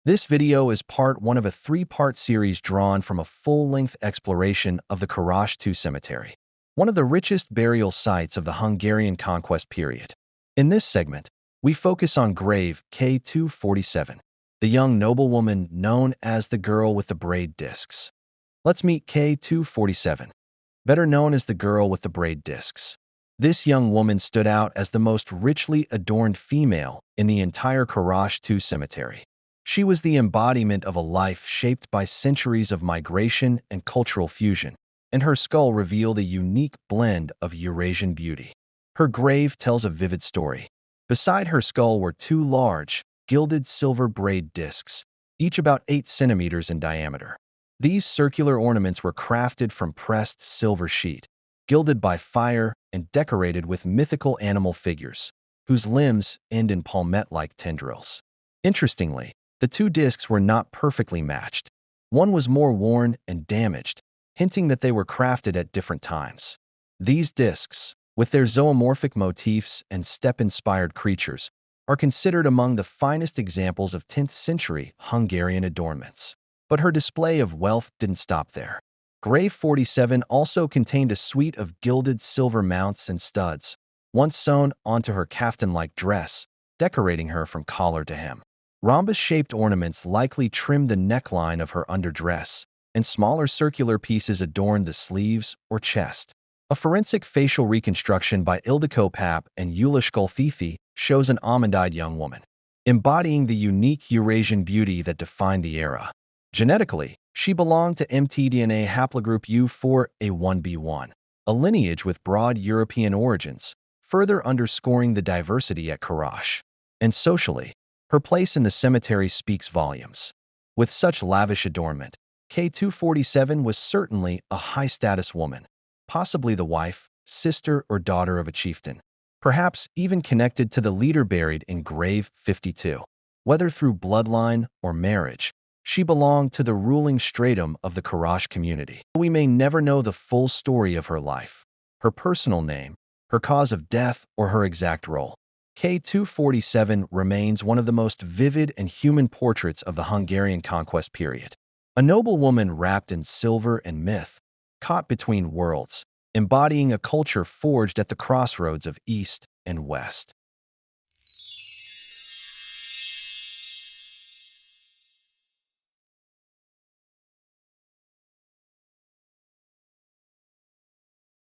This video is part one of a three-part series drawn from a full-length exploration of the Karos II cemetery, one of the richest burial sites of the Hungarian conquest period. In this segment, we focus on grave K2-47, the young noblewoman known as the girl with the braid discs. Let's meet K2-47, better known as the girl with the braid discs. This young woman stood out as the most richly adorned female in the entire Karos II cemetery. She was the embodiment of a life shaped by centuries of migration and cultural fusion, and her skull revealed a unique blend of Eurasian beauty. Her grave tells a vivid story. Beside her skull were two large, gilded silver braid discs, each about 8 centimeters in diameter. These circular ornaments were crafted from pressed silver sheet, gilded by fire and decorated with mythical animal figures, whose limbs end in palmette-like tendrils. Interestingly, the two discs were not perfectly matched. One was more worn and damaged, hinting that they were crafted at different times. These discs, with their zoomorphic motifs and steppe-inspired creatures, are considered among the finest examples of 10th-century Hungarian adornments. But her display of wealth didn't stop there. Grave 47 also contained a suite of gilded silver mounts and studs, once sewn onto her kaftan-like dress, decorating her from collar to hem. Rhombus-shaped ornaments likely trimmed the neckline of her underdress, and smaller circular pieces adorned the sleeves or chest. A forensic facial reconstruction by Ildikó Pap and Julius Golthifi shows an almond-eyed young woman, embodying the unique Eurasian beauty that defined the era. Genetically, she belonged to mtDNA haplogroup U4A1b1, a lineage with broad European origins, further underscoring the diversity at Karos. And socially, her place in the cemetery speaks volumes. With such lavish adornment, K2-47 was certainly a high-status woman, possibly the wife, sister, or daughter of a chieftain, perhaps even connected to the leader buried in grave 52. Whether through bloodline or marriage, she belonged to the ruling stratum of the Karos community. We may never know the full story of her life, her personal name, her cause of death, or her exact role. K2-47 remains one of the most vivid and human portraits of the Hungarian conquest period. A noblewoman wrapped in silver and myth, caught between worlds, embodying a culture forged at the crossroads of East and West.